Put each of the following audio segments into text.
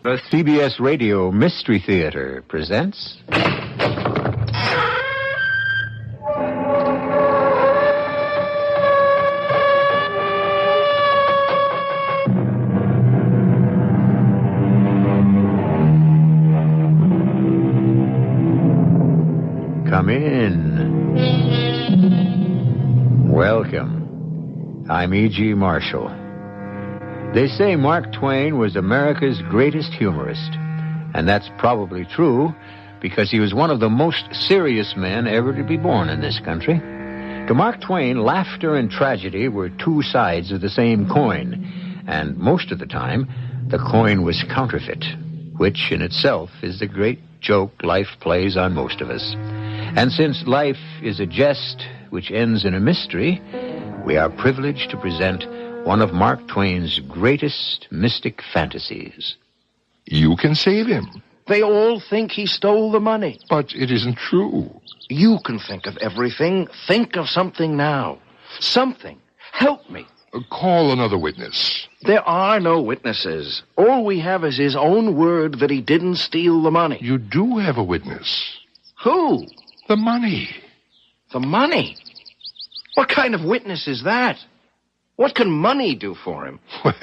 The CBS Radio Mystery Theater presents... Come in. Welcome. I'm E.G. Marshall. They say Mark Twain was America's greatest humorist. And that's probably true because he was one of the most serious men ever to be born in this country. To Mark Twain, laughter and tragedy were two sides of the same coin. And most of the time, the coin was counterfeit, which in itself is the great joke life plays on most of us. And since life is a jest which ends in a mystery, we are privileged to present one of Mark Twain's greatest mystic fantasies. You can save him. They all think he stole the money. But it isn't true. You can think of everything. Think of something now. Something. Help me. Call another witness. There are no witnesses. All we have is his own word that he didn't steal the money. You do have a witness. Who? The money. The money? What kind of witness is that? What can money do for him? Well,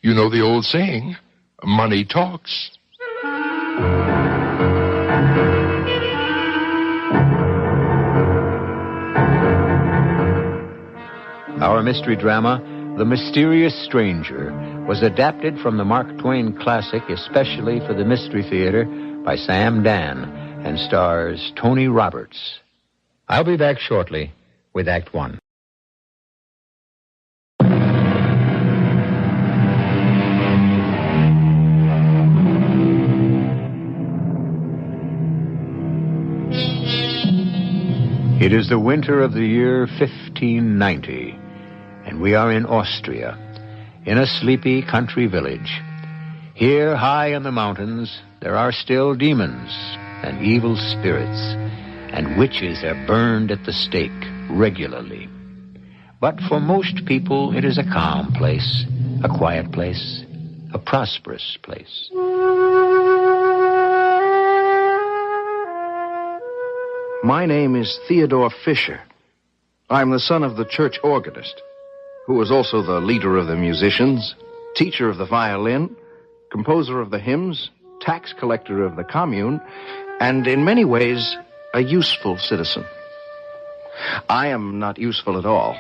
you know the old saying, money talks. Our mystery drama, The Mysterious Stranger, was adapted from the Mark Twain classic especially for the Mystery Theater by Sam Dann and stars Tony Roberts. I'll be back shortly with Act One. It is the winter of the year 1590, and we are in Austria, in a sleepy country village. Here, high in the mountains, there are still demons and evil spirits, and witches are burned at the stake regularly. But for most people, it is a calm place, a quiet place, a prosperous place. My name is Theodore Fischer. I'm the son of the church organist, who was also the leader of the musicians, teacher of the violin, composer of the hymns, tax collector of the commune, and in many ways, a useful citizen. I am not useful at all.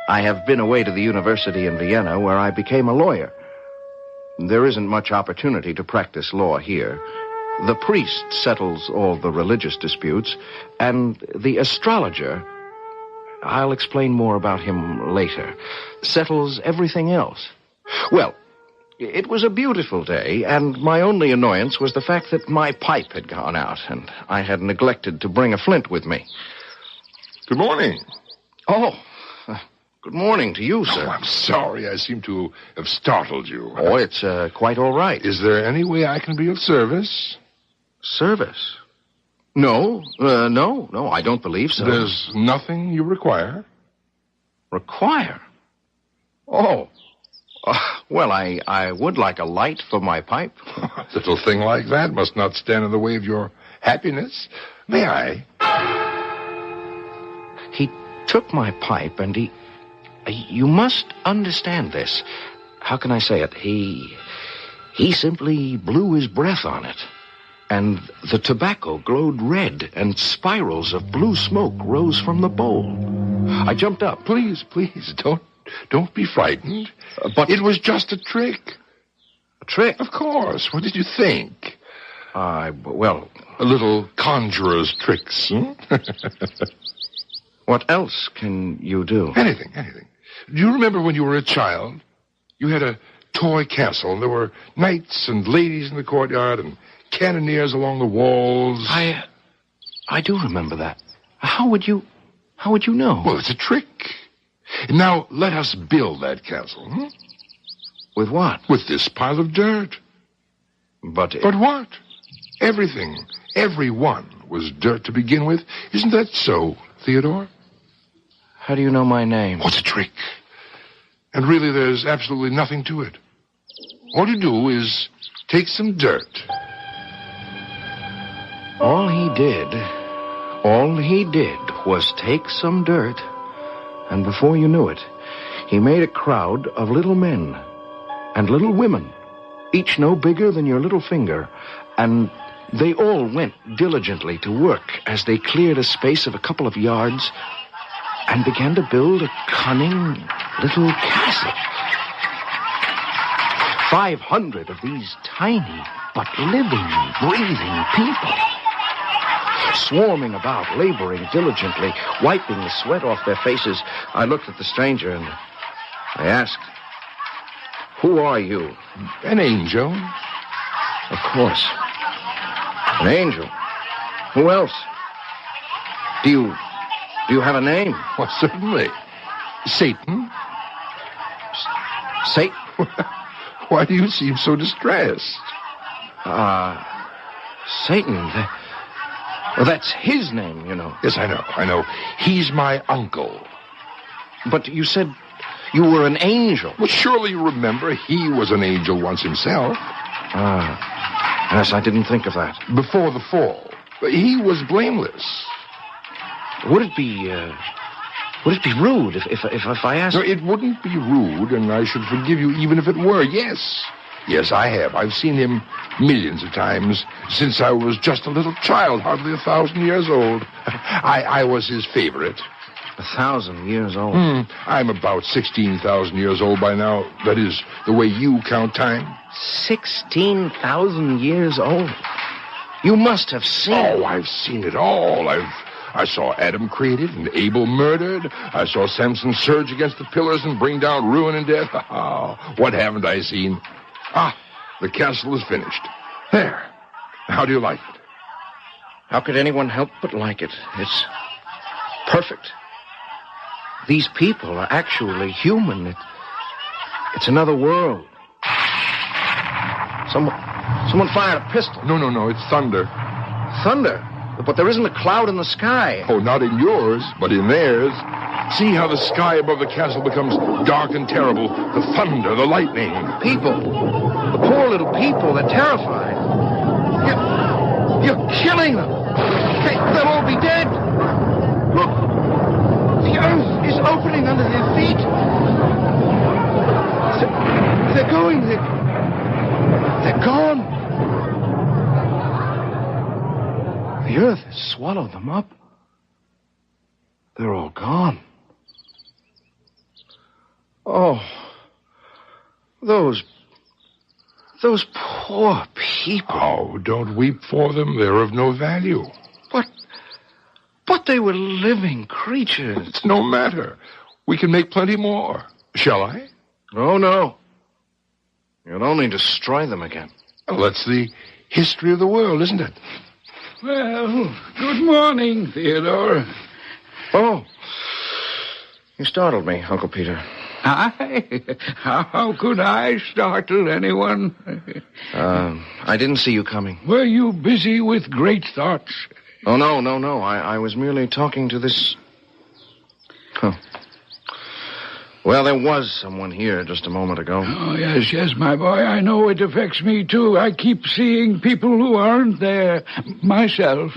I have been away to the university in Vienna, where I became a lawyer. There isn't much opportunity to practice law here. The priest settles all the religious disputes, and the astrologer, I'll explain more about him later, settles everything else. Well, it was a beautiful day, and my only annoyance was the fact that my pipe had gone out, and I had neglected to bring a flint with me. Good morning. Oh, good morning to you, sir. Oh, I'm sorry. I seem to have startled you. Oh, it's quite all right. Is there any way I can be of service? Service? No, I don't believe so. There's nothing you require? Require? Oh, well, I would like a light for my pipe. A little thing like that must not stand in the way of your happiness. May I? He took my pipe and you must understand this. How can I say it? He simply blew his breath on it. And the tobacco glowed red, and spirals of blue smoke rose from the bowl. I jumped up. Please, don't be frightened. But it was just a trick. A trick? Of course. What did you think? Well... A little conjurer's tricks, What else can you do? Anything. Do you remember when you were a child? You had a toy castle, and there were knights and ladies in the courtyard, and cannoneers along the walls. I do remember that. How would you know? Well, it's a trick. Now, let us build that castle, With what? With this pile of dirt. But what? Everything, everyone was dirt to begin with. Isn't that so, Theodore? How do you know my name? What's a trick? And really, there's absolutely nothing to it. All you do is take some dirt. All he did was take some dirt, and before you knew it, he made a crowd of little men and little women, each no bigger than your little finger, and they all went diligently to work as they cleared a space of a couple of yards and began to build a cunning little castle. 500 of these tiny but living, breathing people, swarming about, laboring diligently, wiping the sweat off their faces. I looked at the stranger and I asked, "Who are you?" An angel. Of course. An angel. Who else? Do you have a name? Well, certainly. Satan. Satan? Why do you seem so distressed? Satan. Well, that's his name, you know. Yes, I know. He's my uncle. But you said you were an angel. Well, surely you remember he was an angel once himself. Yes, I didn't think of that. Before the fall. He was blameless. Would it be rude if I asked? No, it wouldn't be rude, and I should forgive you even if it were. Yes, I have. I've seen him millions of times since I was just a little child, hardly 1,000 years old. I was his favorite. 1,000 years old? I'm about 16,000 years old by now. That is the way you count time. 16,000 years old? You must have seen... Oh, I've seen it all. I saw Adam created and Abel murdered. I saw Samson surge against the pillars and bring down ruin and death. Oh, what haven't I seen? The castle is finished. There. How do you like it? How could anyone help but like it? It's perfect. These people are actually human. It's another world. Someone fired a pistol. No, it's thunder. Thunder? But there isn't a cloud in the sky. Oh, not in yours, but in theirs. See how the sky above the castle becomes dark and terrible. The thunder, the lightning. People. The poor little people, they're terrified. You're killing them. They'll all be dead. Look. The earth is opening under their feet. They're going. They're gone. The earth has swallowed them up. They're all gone. Oh, those poor people. Oh, don't weep for them. They're of no value. But they were living creatures. It's no matter. We can make plenty more. Shall I? Oh, no. You'll only destroy them again. Well, that's the history of the world, isn't it? Well, good morning, Theodore. Oh, you startled me, Uncle Peter. How could I startle anyone? I didn't see you coming. Were you busy with great thoughts? Oh, no. I was merely talking to this... Oh. Well, there was someone here just a moment ago. Oh, yes, my boy. I know it affects me, too. I keep seeing people who aren't there myself.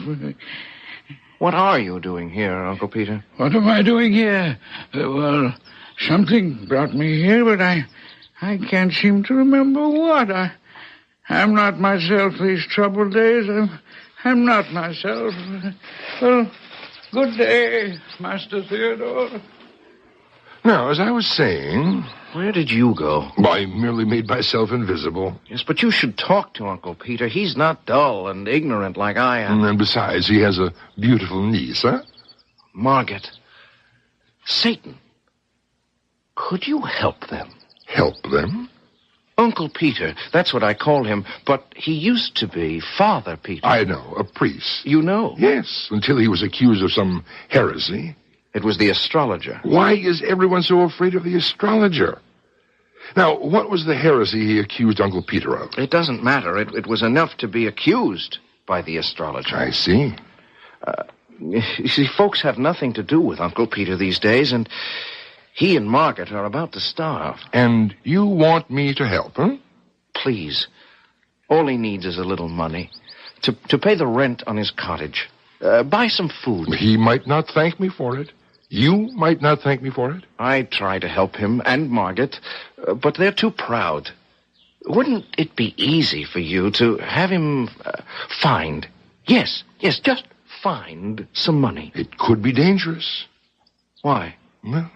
What are you doing here, Uncle Peter? What am I doing here? Well, something brought me here, but I can't seem to remember what. I'm not myself these troubled days. I'm not myself. Well, good day, Master Theodore. Now, as I was saying... Where did you go? I merely made myself invisible. Yes, but you should talk to Uncle Peter. He's not dull and ignorant like I am. And besides, he has a beautiful niece, huh? Margaret. Satan. Could you help them? Help them? Uncle Peter, that's what I call him, but he used to be Father Peter. I know, a priest. You know? Yes, until he was accused of some heresy. It was the astrologer. Why is everyone so afraid of the astrologer? Now, what was the heresy he accused Uncle Peter of? It doesn't matter. It was enough to be accused by the astrologer. I see. You see, folks have nothing to do with Uncle Peter these days, and he and Margaret are about to starve. And you want me to help, huh? Please. All he needs is a little money to pay the rent on his cottage. Buy some food. He might not thank me for it. You might not thank me for it. I try to help him and Margaret, but they're too proud. Wouldn't it be easy for you to have him find... Yes, just find some money? It could be dangerous. Why? Well,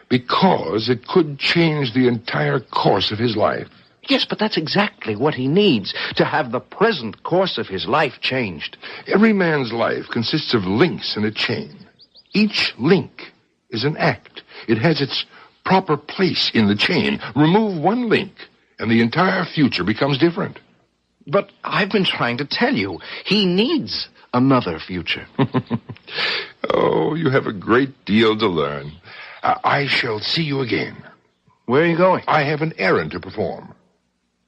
because it could change the entire course of his life. Yes, but that's exactly what he needs, to have the present course of his life changed. Every man's life consists of links in a chain. Each link is an act. It has its proper place in the chain. Remove one link, and the entire future becomes different. But I've been trying to tell you, he needs another future. Oh, you have a great deal to learn. I shall see you again. Where are you going? I have an errand to perform.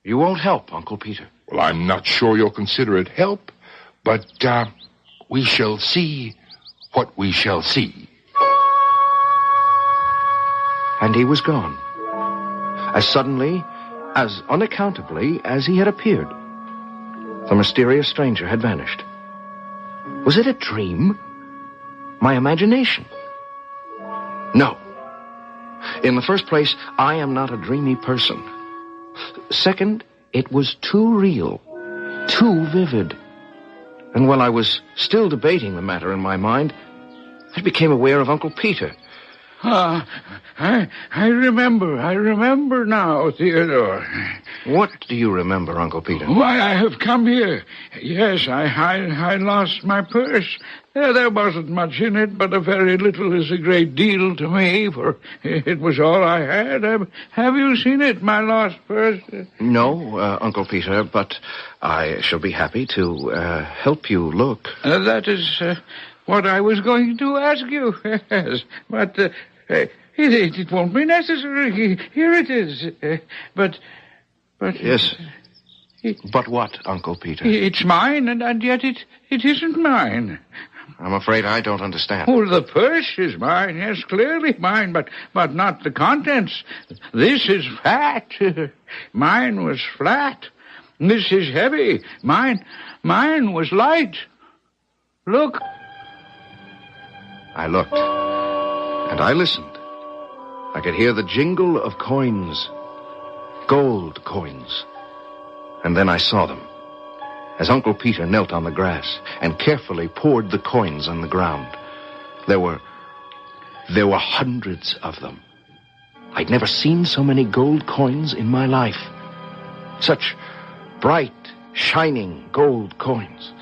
You won't help, Uncle Peter. Well, I'm not sure you'll consider it help, but we shall see what we shall see. And he was gone. As suddenly, as unaccountably as he had appeared. The mysterious stranger had vanished. Was it a dream? My imagination? No. In the first place, I am not a dreamy person. Second, it was too real, too vivid. And while I was still debating the matter in my mind, I became aware of Uncle Peter. I remember now, Theodore. What do you remember, Uncle Peter? Why, I have come here. Yes, I lost my purse. There wasn't much in it, but a very little is a great deal to me, for it was all I had. Have you seen it, my lost purse? No, Uncle Peter, but I shall be happy to help you look. That is what I was going to ask you. Yes, but it won't be necessary. Here it is. But... Yes. But what, Uncle Peter? It's mine, and yet it isn't mine. I'm afraid I don't understand. Oh, the purse is mine, yes, clearly mine, but not the contents. This is fat. Mine was flat. This is heavy. Mine was light. Look. I looked, and I listened. I could hear the jingle of coins, gold coins. And then I saw them, as Uncle Peter knelt on the grass and carefully poured the coins on the ground. There were hundreds of them. I'd never seen so many gold coins in my life. Such bright, shining gold coins.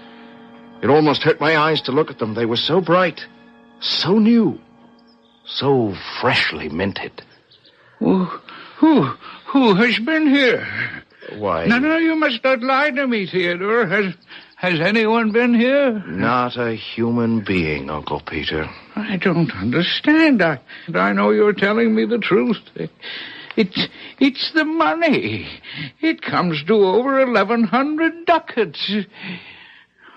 It almost hurt my eyes to look at them. They were so bright, so new, so freshly minted. Who has been here? Why? No, you must not lie to me, Theodore. Has anyone been here? Not a human being, Uncle Peter. I don't understand. I know you're telling me the truth. It's the money. It comes to over 1,100 ducats.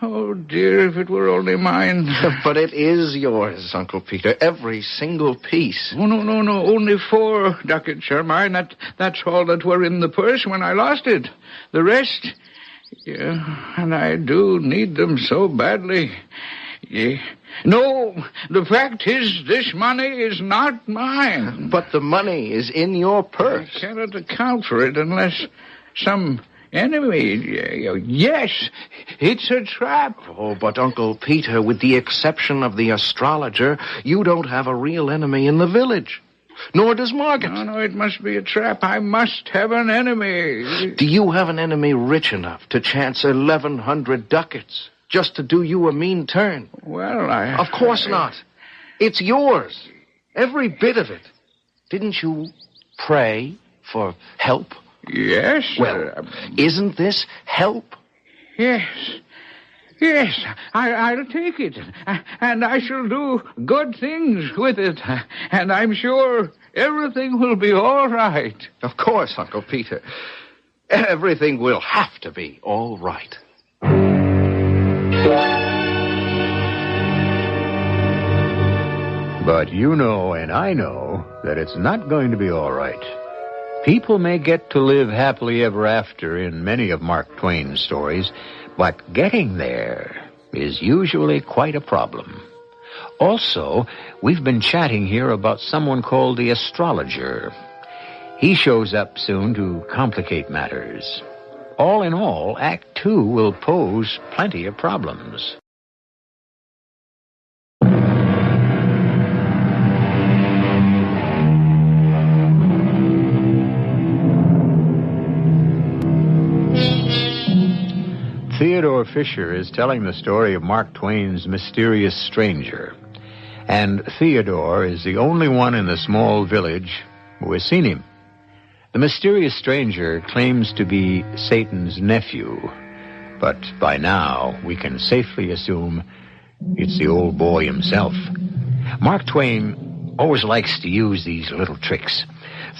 Oh, dear, if it were only mine. But it is yours, Uncle Peter, every single piece. Oh, no, only 4 ducats are mine. That's all that were in the purse when I lost it. The rest, yeah, and I do need them so badly. Yeah. No, the fact is, this money is not mine. But the money is in your purse. I cannot account for it unless some... enemy. Yes, it's a trap. Oh, but Uncle Peter, with the exception of the astrologer, you don't have a real enemy in the village. Nor does Margaret. No, it must be a trap. I must have an enemy. Do you have an enemy rich enough to chance 1,100 ducats just to do you a mean turn? Well, Of course not. It's yours. Every bit of it. Didn't you pray for help? Yes. Well, isn't this help? Yes, I'll take it, and I shall do good things with it, and I'm sure everything will be all right. Of course, Uncle Peter. Everything will have to be all right. But you know and I know that it's not going to be all right. People may get to live happily ever after in many of Mark Twain's stories, but getting there is usually quite a problem. Also, we've been chatting here about someone called the astrologer. He shows up soon to complicate matters. All in all, Act 2 will pose plenty of problems. Theodore Fischer is telling the story of Mark Twain's mysterious stranger. And Theodore is the only one in the small village who has seen him. The mysterious stranger claims to be Satan's nephew, but by now we can safely assume it's the old boy himself. Mark Twain always likes to use these little tricks.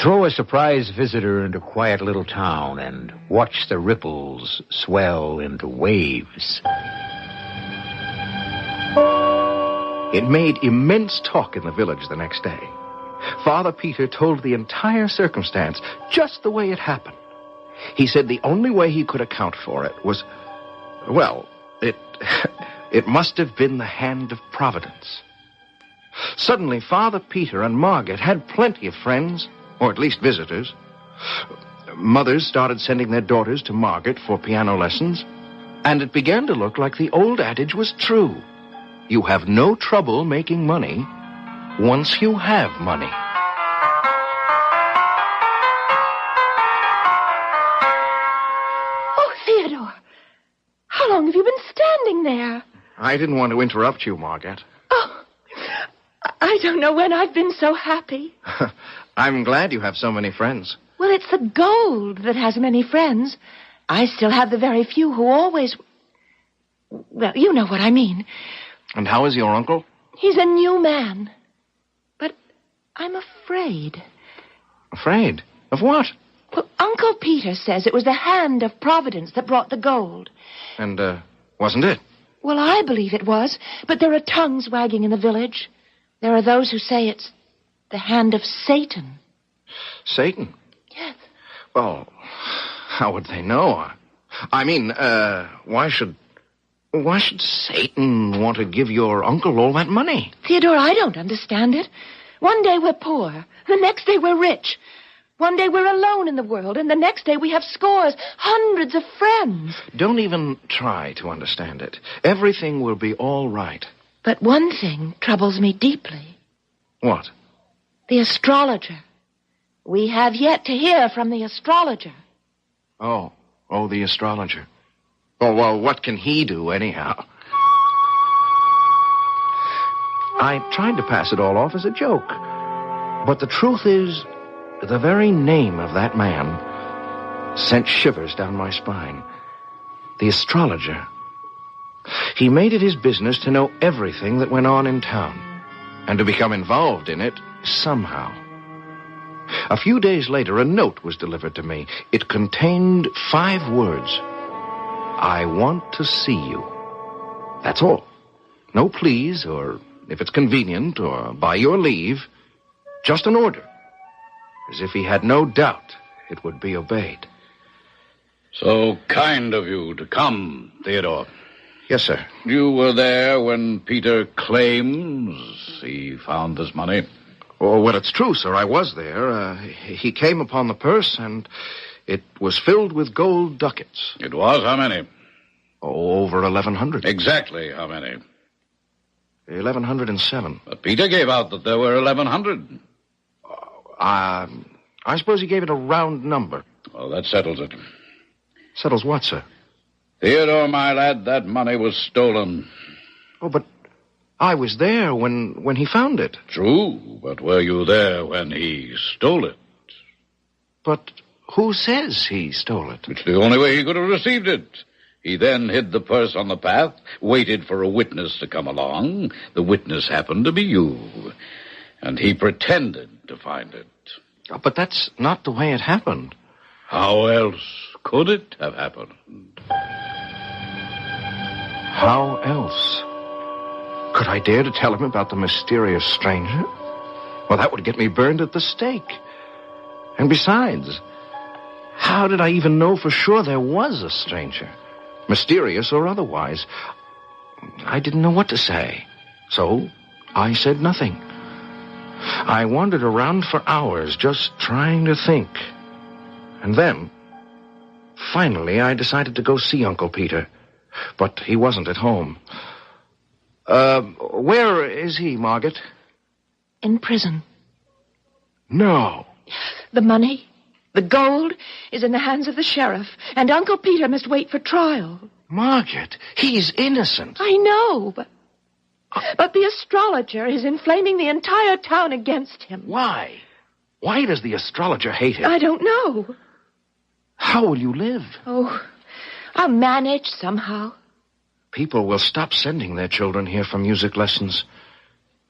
Throw a surprise visitor into a quiet little town and watch the ripples swell into waves. It made immense talk in the village the next day. Father Peter told the entire circumstance just the way it happened. He said the only way he could account for it was, well, it must have been the hand of Providence. Suddenly, Father Peter and Margaret had plenty of friends, or at least visitors. Mothers started sending their daughters to Margaret for piano lessons, and it began to look like the old adage was true. You have no trouble making money once you have money. Oh, Theodore, how long have you been standing there? I didn't want to interrupt you, Margaret. Oh, I don't know when I've been so happy. I'm glad you have so many friends. Well, it's the gold that has many friends. I still have the very few who always... Well, you know what I mean. And how is your uncle? He's a new man. But I'm afraid. Afraid? Of what? Well, Uncle Peter says it was the hand of Providence that brought the gold. And, wasn't it? Well, I believe it was, but there are tongues wagging in the village. There are those who say it's the hand of Satan. Satan? Yes. Well, how would they know? I mean, why should Satan want to give your uncle all that money? Theodore, I don't understand it. One day we're poor. The next day we're rich. One day we're alone in the world, and the next day we have scores, hundreds of friends. Don't even try to understand it. Everything will be all right. But one thing troubles me deeply. What? The astrologer. We have yet to hear from the astrologer. Oh, the astrologer. Oh, well, what can he do anyhow? I tried to pass it all off as a joke. But the truth is, the very name of that man sent shivers down my spine. The astrologer. He made it his business to know everything that went on in town, and to become involved in it somehow. A few days later, a note was delivered to me. It contained 5 words. I want to see you. That's all. No please, or if it's convenient, or by your leave. Just an order. As if he had no doubt it would be obeyed. So kind of you to come, Theodore. Yes, sir. You were there when Peter claims he found this money? Oh, well, it's true, sir. I was there. He came upon the purse, and it was filled with gold ducats. It was? How many? Oh, over 1,100. Exactly how many? 1,107. But Peter gave out that there were 1,100. I suppose he gave it a round number. Well, that settles it. Settles what, sir? Theodore, my lad, that money was stolen. Oh, but I was there when he found it. True, but were you there when he stole it? But who says he stole it? It's the only way he could have received it. He then hid the purse on the path, waited for a witness to come along. The witness happened to be you. And he pretended to find it. Oh, but that's not the way it happened. How else could it have happened? How else? Could I dare to tell him about the mysterious stranger? Well, that would get me burned at the stake. And besides, how did I even know for sure there was a stranger? Mysterious or otherwise. I didn't know what to say. So I said nothing. I wandered around for hours just trying to think. And then, finally, I decided to go see Uncle Peter. But he wasn't at home. Where is he, Margaret? In prison. No. The money, the gold, is in the hands of the sheriff, and Uncle Peter must wait for trial. Margaret, he's innocent. I know, but the astrologer is inflaming the entire town against him. Why? Why does the astrologer hate him? I don't know. How will you live? Oh, I'll manage somehow. People will stop sending their children here for music lessons.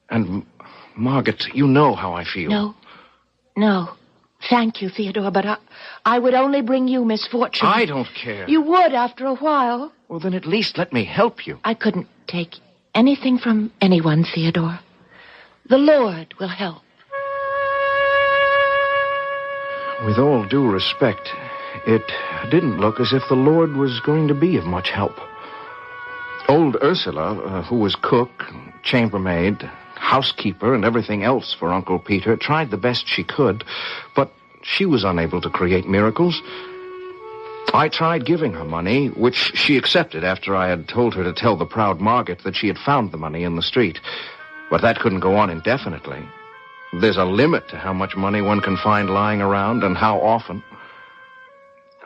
And, Margaret, you know how I feel. No. Thank you, Theodore, but I would only bring you misfortune. I don't care. You would after a while. Well, then at least let me help you. I couldn't take anything from anyone, Theodore. The Lord will help. With all due respect, it didn't look as if the Lord was going to be of much help. Old Ursula, who was cook, chambermaid, housekeeper, and everything else for Uncle Peter, tried the best she could, but she was unable to create miracles. I tried giving her money, which she accepted after I had told her to tell the proud Margaret that she had found the money in the street. But that couldn't go on indefinitely. There's a limit to how much money one can find lying around and how often.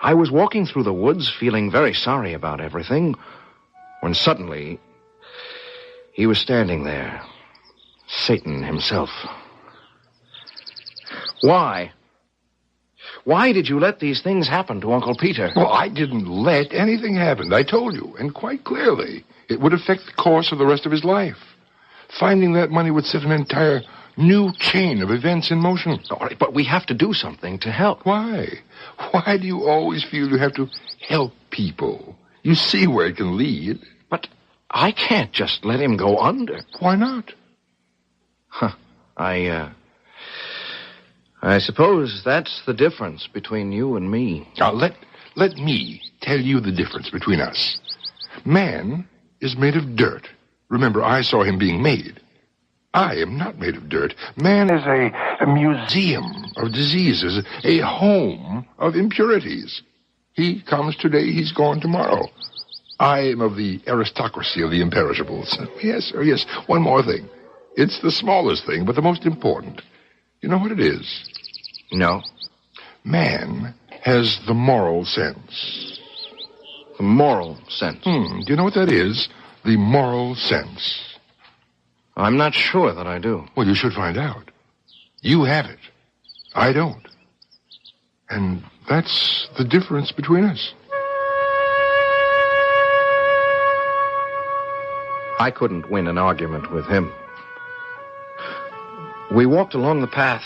I was walking through the woods feeling very sorry about everything, when suddenly he was standing there. Satan himself. Why? Why did you let these things happen to Uncle Peter? Well, I didn't let anything happen. I told you, and quite clearly. It would affect the course of the rest of his life. Finding that money would set an entire new chain of events in motion. All right, but we have to do something to help. Why? Why do you always feel you have to help people? You see where it can lead. But I can't just let him go under. Why not? I suppose that's the difference between you and me. Now, let me tell you the difference between us. Man is made of dirt. Remember, I saw him being made. I am not made of dirt. Man is a museum of diseases, a home of impurities. He comes today, he's gone tomorrow. I am of the aristocracy of the imperishables. Yes, one more thing. It's the smallest thing, but the most important. You know what it is? No. Man has the moral sense. The moral sense? Do you know what that is? The moral sense. I'm not sure that I do. Well, you should find out. You have it. I don't. And that's the difference between us. I couldn't win an argument with him. We walked along the path,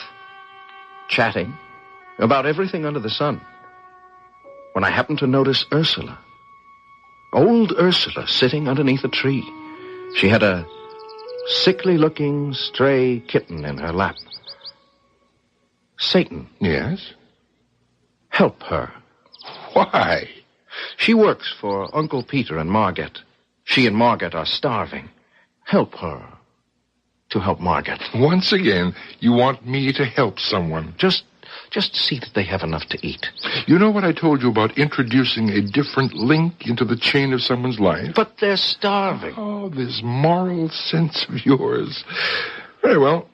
chatting about everything under the sun, when I happened to notice Ursula. Old Ursula sitting underneath a tree. She had a sickly-looking stray kitten in her lap. Satan. Yes? Help her. Why? She works for Uncle Peter and Margaret. She and Margaret are starving. Help her to help Margaret. Once again, you want me to help someone. Just see that they have enough to eat. You know what I told you about introducing a different link into the chain of someone's life? But they're starving. Oh, this moral sense of yours. Very well.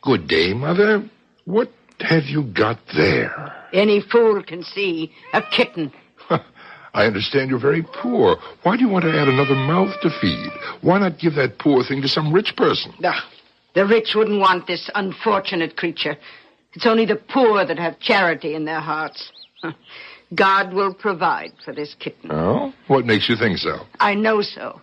Good day, Mother. What have you got there? Any fool can see. A kitten. I understand you're very poor. Why do you want to add another mouth to feed? Why not give that poor thing to some rich person? The rich wouldn't want this unfortunate creature. It's only the poor that have charity in their hearts. God will provide for this kitten. Oh? What makes you think so? I know so.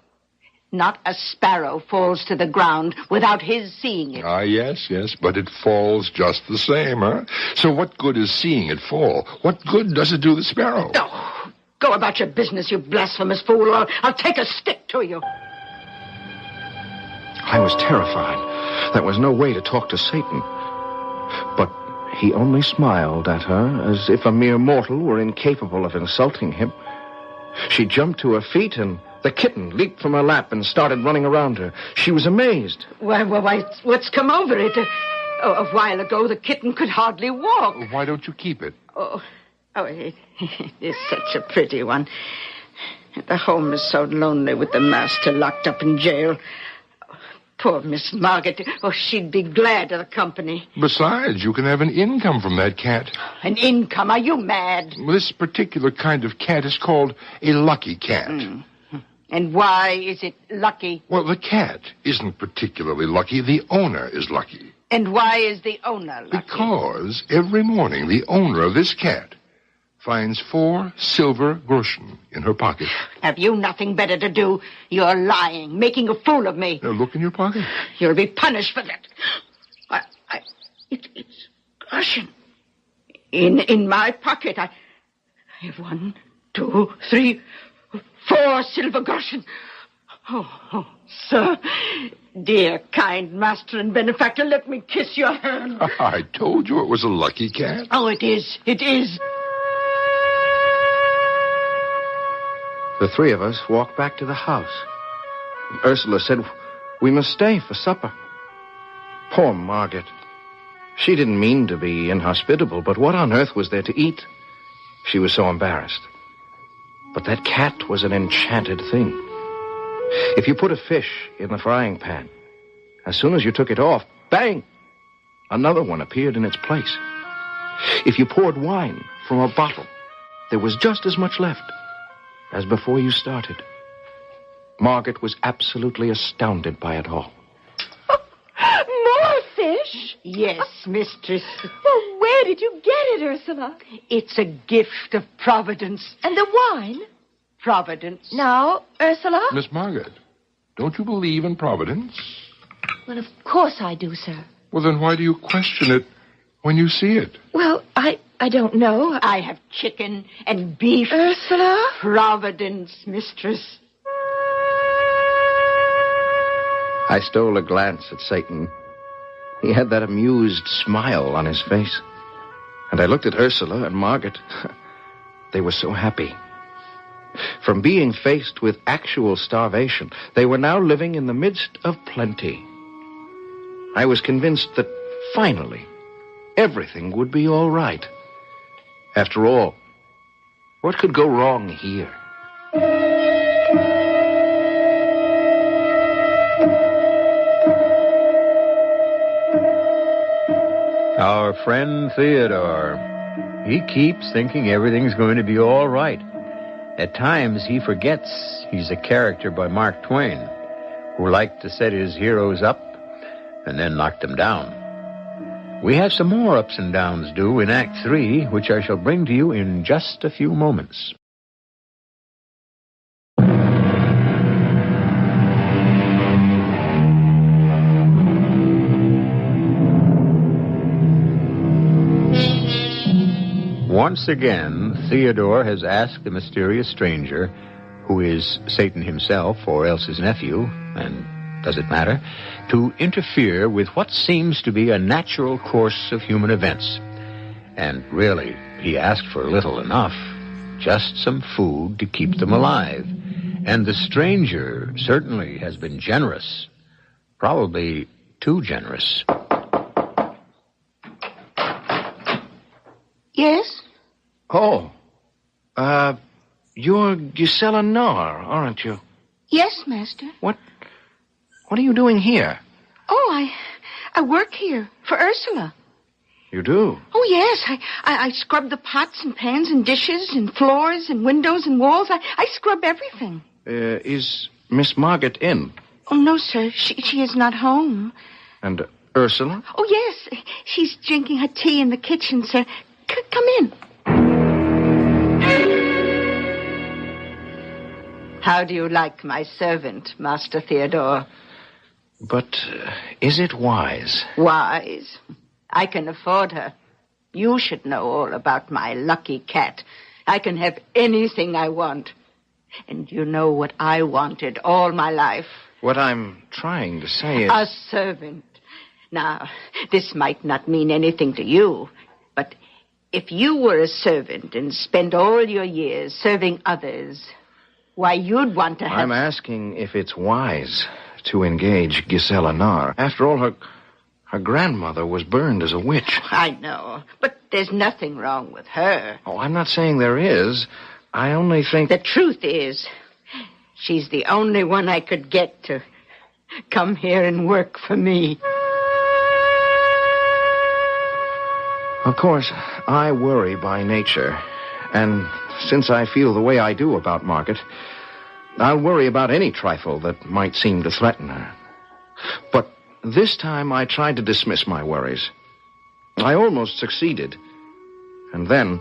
Not a sparrow falls to the ground without his seeing it. Ah, yes, but it falls just the same, huh? So what good is seeing it fall? What good does it do the sparrow? Oh, go about your business, you blasphemous fool, or I'll take a stick to you. I was terrified. There was no way to talk to Satan. But he only smiled at her as if a mere mortal were incapable of insulting him. She jumped to her feet, and the kitten leaped from her lap and started running around her. She was amazed. Why, what's come over it? A while ago, the kitten could hardly walk. Why don't you keep it? It is such a pretty one. The home is so lonely with the master locked up in jail. Poor Miss Margaret. She'd be glad of the company. Besides, you can have an income from that cat. An income? Are you mad? This particular kind of cat is called a lucky cat. And why is it lucky? Well, the cat isn't particularly lucky. The owner is lucky. And why is the owner lucky? Because every morning the owner of this cat finds 4 silver groschen in her pocket. Have you nothing better to do? You're lying, making a fool of me. Now look in your pocket. You'll be punished for that. It's groschen. In my pocket, I have 1, 2, 3, 4 silver groschen. Oh, sir, dear, kind master and benefactor, let me kiss your hand. I told you it was a lucky cat. Oh, it is. The 3 of us walked back to the house. Ursula said, "We must stay for supper." Poor Margaret. She didn't mean to be inhospitable, but what on earth was there to eat? She was so embarrassed. But that cat was an enchanted thing. If you put a fish in the frying pan, as soon as you took it off, bang, another one appeared in its place. If you poured wine from a bottle, there was just as much left as before you started. Margaret was absolutely astounded by it all. More fish? Yes, mistress. Well, where did you get it, Ursula? It's a gift of Providence. And the wine? Providence. Now, Ursula? Miss Margaret, don't you believe in Providence? Well, of course I do, sir. Well, then why do you question it when you see it? Well, I don't know. I have chicken and beef. Ursula? Providence, mistress. I stole a glance at Satan. He had that amused smile on his face. And I looked at Ursula and Margaret. They were so happy. From being faced with actual starvation, they were now living in the midst of plenty. I was convinced that finally everything would be all right. After all, what could go wrong here? Our friend Theodore. He keeps thinking everything's going to be all right. At times, he forgets he's a character by Mark Twain, who liked to set his heroes up and then knock them down. We have some more ups and downs due in Act 3, which I shall bring to you in just a few moments. Once again, Theodore has asked the mysterious stranger, who is Satan himself or else his nephew, and does it matter, to interfere with what seems to be a natural course of human events. And really, he asked for little enough, just some food to keep them alive. And the stranger certainly has been generous, probably too generous. Yes? Oh, you're Gisela Nar, aren't you? Yes, master. What are you doing here? Oh, I work here for Ursula. You do? Oh, yes. I scrub the pots and pans and dishes and floors and windows and walls. I scrub everything. Is Miss Margaret in? Oh, no, sir. She is not home. And Ursula? Oh, yes. She's drinking her tea in the kitchen, sir. Come in. How do you like my servant, Master Theodore? But is it wise? Wise? I can afford her. You should know all about my lucky cat. I can have anything I want. And you know what I wanted all my life. What I'm trying to say is... A servant. Now, this might not mean anything to you. But if you were a servant and spent all your years serving others, why, you'd want to have... I'm asking if it's wise to engage Gisela Nar. After all, her grandmother was burned as a witch. I know, but there's nothing wrong with her. Oh, I'm not saying there is. I only think... The truth is, she's the only one I could get to come here and work for me. Of course, I worry by nature. And since I feel the way I do about Margaret, I'll worry about any trifle that might seem to threaten her. But this time I tried to dismiss my worries. I almost succeeded. And then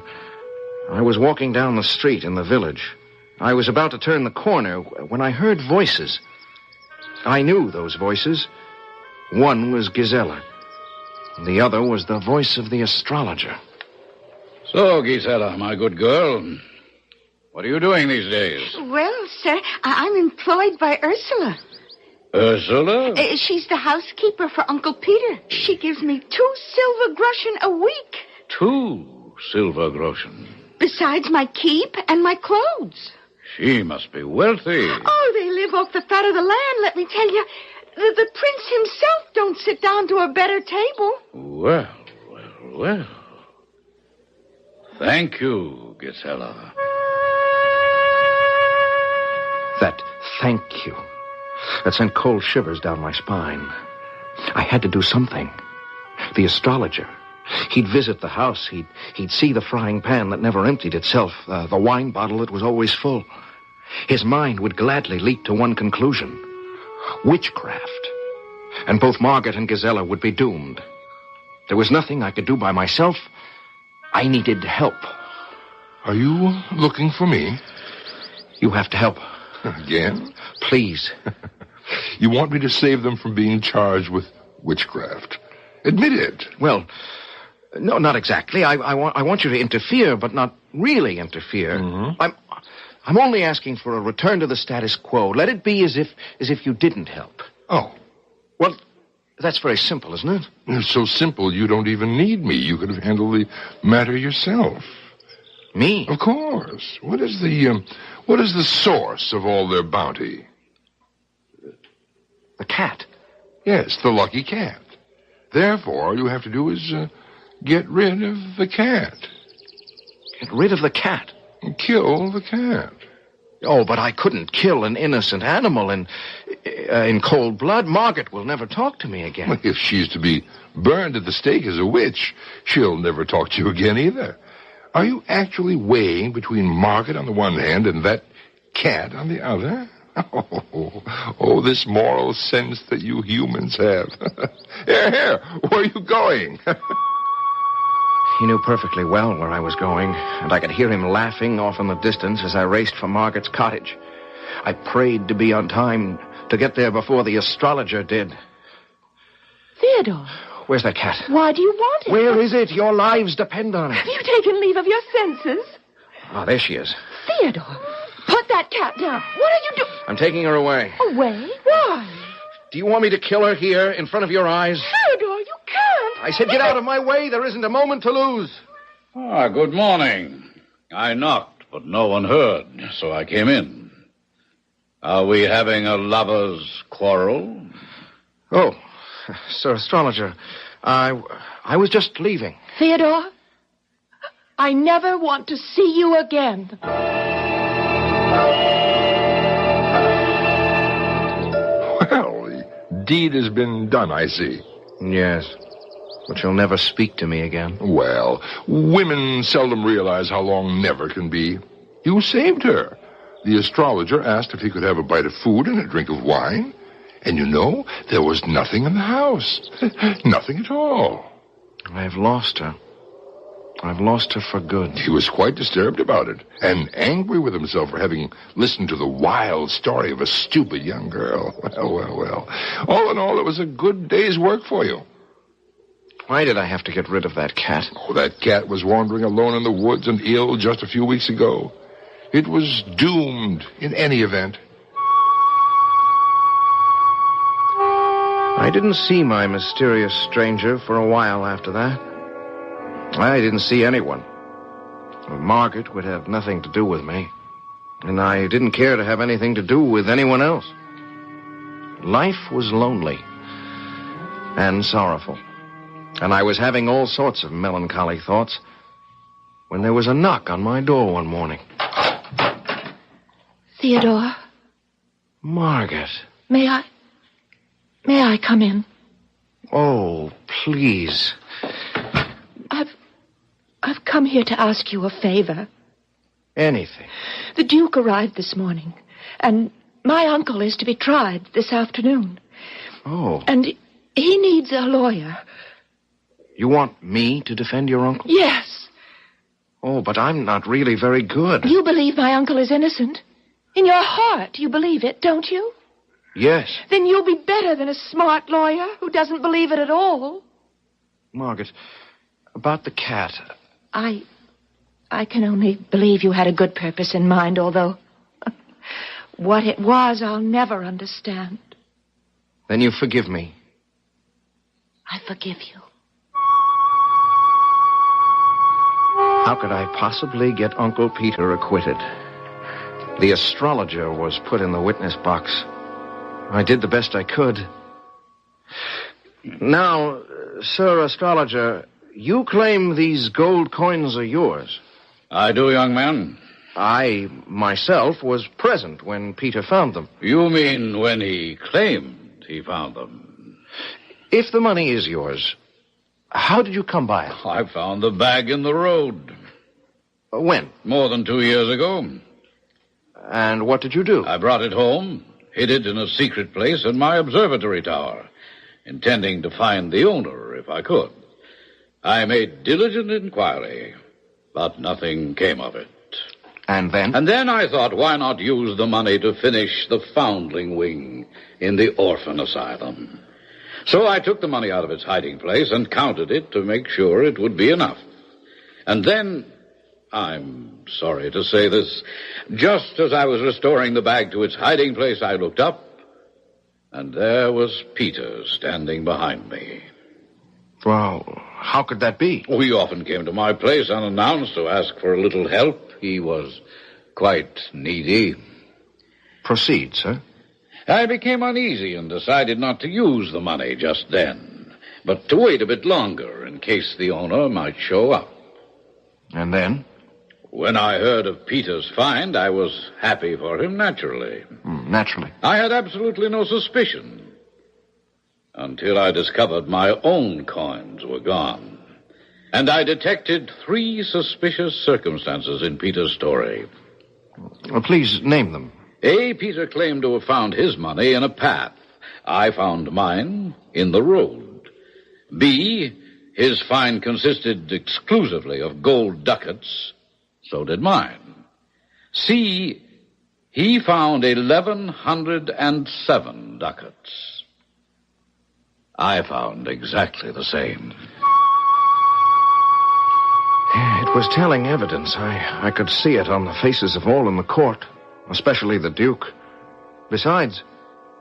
I was walking down the street in the village. I was about to turn the corner when I heard voices. I knew those voices. One was Gisela. The other was the voice of the astrologer. So, Gisela, my good girl, what are you doing these days? Well, sir, I'm employed by Ursula. Ursula? She's the housekeeper for Uncle Peter. She gives me 2 silver groschen a week. 2 silver groschen? Besides my keep and my clothes. She must be wealthy. Oh, they live off the fat of the land, let me tell you. The prince himself don't sit down to a better table. Well. Thank you, Gisela. That thank you. That sent cold shivers down my spine. I had to do something. The astrologer. He'd visit the house. He'd see the frying pan that never emptied itself, the wine bottle that was always full. His mind would gladly leap to one conclusion. Witchcraft. And both Margaret and Gisela would be doomed. There was nothing I could do by myself. I needed help. Are you looking for me? You have to help. Again? Please. You want me to save them from being charged with witchcraft? Admit it. Well, no, not exactly. I want you to interfere, but not really interfere. Mm-hmm. I'm only asking for a return to the status quo. Let it be as if you didn't help. Oh. Well, that's very simple, isn't it? It's so simple you don't even need me. You could have handled the matter yourself. Me? Of course. What is the source of all their bounty? The cat. Yes, the lucky cat. Therefore, all you have to do is get rid of the cat. Get rid of the cat? And kill the cat. Oh, but I couldn't kill an innocent animal in cold blood. Margaret will never talk to me again. Well, if she's to be burned at the stake as a witch, she'll never talk to you again either. Are you actually weighing between Margaret on the one hand and that cat on the other? Oh, this moral sense that you humans have. Here, where are you going? He knew perfectly well where I was going, and I could hear him laughing off in the distance as I raced for Margaret's cottage. I prayed to be on time, to get there before the astrologer did. Theodore. Where's that cat? Why do you want it? Where is it? Your lives depend on it. Have you taken leave of your senses? Ah, there she is. Theodore, put that cat down. What are you doing? I'm taking her away. Away? Why? Do you want me to kill her here, in front of your eyes? Theodore, you can't. I said get out of my way. There isn't a moment to lose. Good morning. I knocked, but no one heard, so I came in. Are we having a lover's quarrel? Oh, Sir Astrologer, I was just leaving. Theodore, I never want to see you again. Well, the deed has been done, I see. Yes, but you'll never speak to me again. Well, women seldom realize how long never can be. You saved her. The astrologer asked if he could have a bite of food and a drink of wine. And you know, there was nothing in the house. Nothing at all. I've lost her. I've lost her for good. He was quite disturbed about it, and angry with himself for having listened to the wild story of a stupid young girl. Well. All in all, it was a good day's work for you. Why did I have to get rid of that cat? Oh, that cat was wandering alone in the woods and ill just a few weeks ago. It was doomed in any event. I didn't see my mysterious stranger for a while after that. I didn't see anyone. Margaret would have nothing to do with me, and I didn't care to have anything to do with anyone else. Life was lonely and sorrowful, and I was having all sorts of melancholy thoughts when there was a knock on my door one morning. Theodore? Margaret. May I come in? Oh, please. I've come here to ask you a favor. Anything. The Duke arrived this morning, and my uncle is to be tried this afternoon. Oh. And he needs a lawyer. You want me to defend your uncle? Yes. Oh, but I'm not really very good. You believe my uncle is innocent? In your heart, you believe it, don't you? Yes. Then you'll be better than a smart lawyer who doesn't believe it at all. Margaret, about the cat. I can only believe you had a good purpose in mind, although what it was, I'll never understand. Then you forgive me. I forgive you. How could I possibly get Uncle Peter acquitted? The astrologer was put in the witness box. I did the best I could. Now, Sir Astrologer, you claim these gold coins are yours. I do, young man. I, myself, was present when Peter found them. You mean when he claimed he found them? If the money is yours, how did you come by it? I found the bag in the road. When? More than 2 years ago. And what did you do? I brought it home, hid it in a secret place in my observatory tower, intending to find the owner if I could. I made diligent inquiry, but nothing came of it. And then? And then I thought, why not use the money to finish the foundling wing in the orphan asylum? So I took the money out of its hiding place and counted it to make sure it would be enough. And then, I'm sorry to say this, just as I was restoring the bag to its hiding place, I looked up, and there was Peter standing behind me. Well, how could that be? He often came to my place unannounced to ask for a little help. He was quite needy. Proceed, sir. I became uneasy and decided not to use the money just then, but to wait a bit longer in case the owner might show up. And then? When I heard of Peter's find, I was happy for him, naturally. Naturally. I had absolutely no suspicion until I discovered my own coins were gone. And I detected 3 suspicious circumstances in Peter's story. Well, please name them. A, Peter claimed to have found his money in a path. I found mine in the road. B, his find consisted exclusively of gold ducats. So did mine. C, he found 1,107 ducats. I found exactly the same. It was telling evidence. I could see it on the faces of all in the court, especially the Duke. Besides,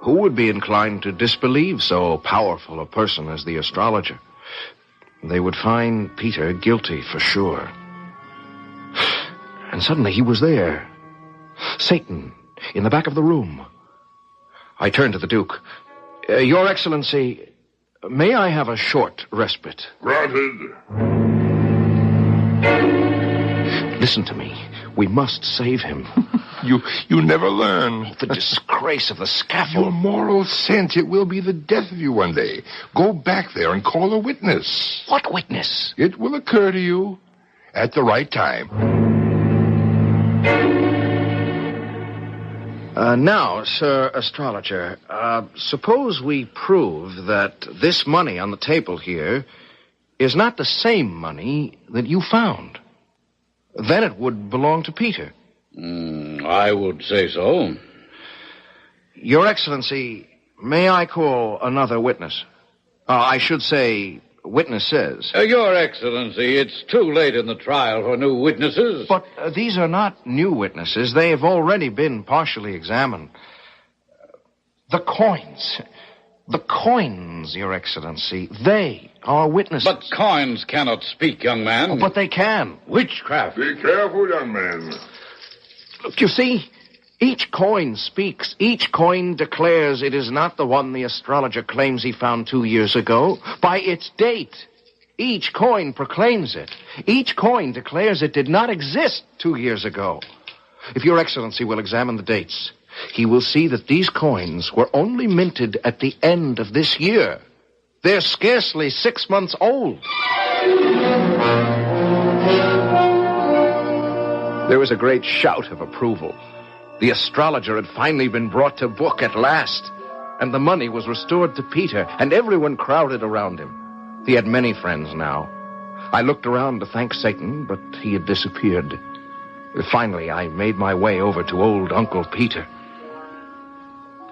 who would be inclined to disbelieve so powerful a person as the astrologer? They would find Peter guilty for sure. And suddenly he was there. Satan, in the back of the room. I turned to the Duke. Your Excellency, may I have a short respite? Granted. Listen to me. We must save him. You never learn. The disgrace of the Your scaffold. moral sense, it will be the death of you one day. Go back there and call a witness. What witness? It will occur to you at the right time. Now, Sir Astrologer, suppose we prove that this money on the table here is not the same money that you found. Then it would belong to Peter. I would say so. Your Excellency, may I call another witness? I should say witnesses. Your Excellency, it's too late in the trial for new witnesses. But these are not new witnesses. They have already been partially examined. The coins. The coins, Your Excellency, they are witnesses. But coins cannot speak, young man. Oh, but they can. Witchcraft. Be careful, young man. Look, you see, each coin speaks. Each coin declares it is not the one the astrologer claims he found 2 years ago. By its date, each coin proclaims it. Each coin declares it did not exist 2 years ago. If Your Excellency will examine the dates, he will see that these coins were only minted at the end of this year. They're scarcely 6 months old. There was a great shout of approval. The astrologer had finally been brought to book at last, and the money was restored to Peter, and everyone crowded around him. He had many friends now. I looked around to thank Satan, but he had disappeared. Finally, I made my way over to old Uncle Peter.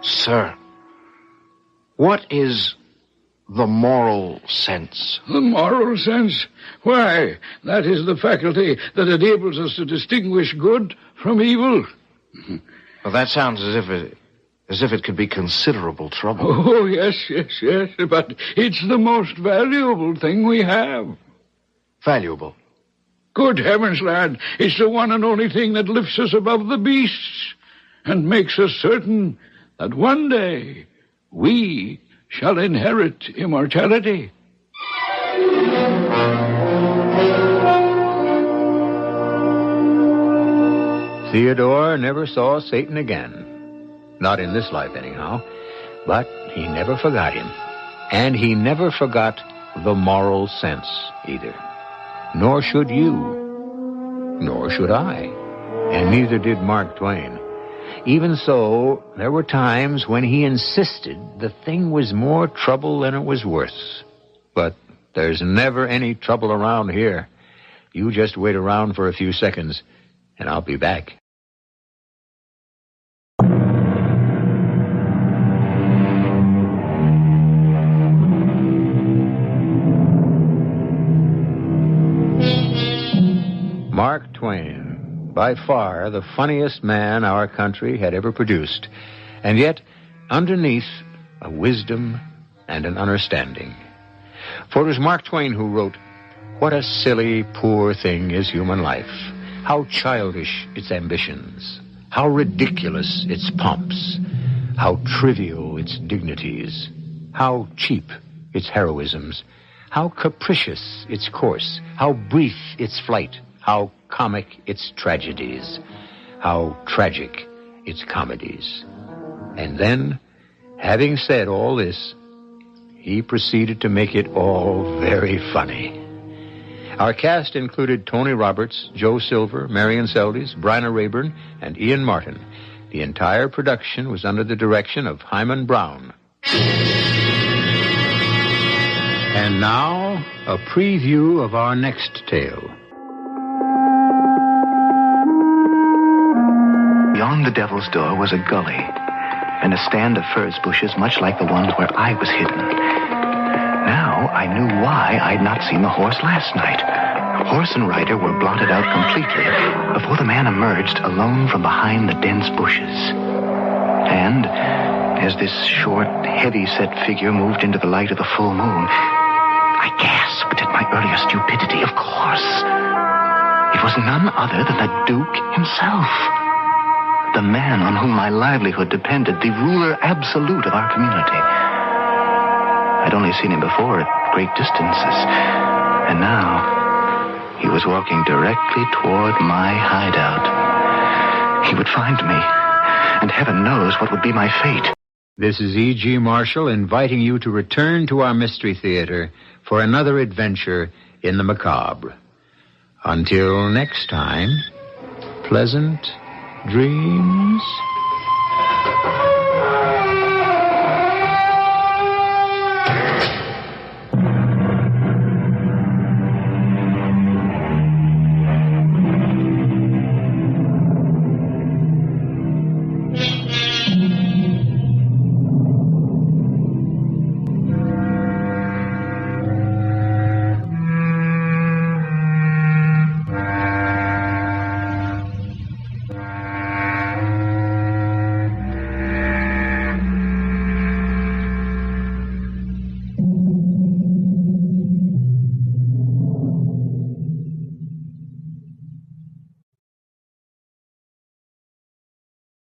Sir, what is the moral sense? The moral sense? Why, that is the faculty that enables us to distinguish good from evil. Well, that sounds as if it could be considerable trouble. Oh, yes, but it's the most valuable thing we have. Valuable? Good heavens, lad, it's the one and only thing that lifts us above the beasts and makes us certain that one day we shall inherit immortality. Theodore never saw Satan again. Not in this life, anyhow. But he never forgot him. And he never forgot the moral sense, either. Nor should you. Nor should I. And neither did Mark Twain. Even so, there were times when he insisted the thing was more trouble than it was worth. But there's never any trouble around here. You just wait around for a few seconds, and I'll be back. Mark Twain, by far the funniest man our country had ever produced, and yet underneath a wisdom and an understanding. For it was Mark Twain who wrote, "What a silly, poor thing is human life. How childish its ambitions. How ridiculous its pomps. How trivial its dignities. How cheap its heroisms. How capricious its course. How brief its flight. How comic its tragedies. How tragic its comedies." And then, having said all this, he proceeded to make it all very funny. Our cast included Tony Roberts, Joe Silver, Marian Seldes, Bryna Raeburn, and Ian Martin. The entire production was under the direction of Himan Brown. And now, a preview of our next tale. Beyond the Devil's Door was a gully and a stand of furze bushes much like the ones where I was hidden. Now I knew why I'd not seen the horse last night. Horse and rider were blotted out completely before the man emerged alone from behind the dense bushes. And as this short, heavy-set figure moved into the light of the full moon, I gasped at my earlier stupidity. Of course, it was none other than the Duke himself. The man on whom my livelihood depended, the ruler absolute of our community. I'd only seen him before at great distances, and now he was walking directly toward my hideout. He would find me, and heaven knows what would be my fate. This is E.G. Marshall inviting you to return to our Mystery Theater for another adventure in the macabre. Until next time, pleasant dreams.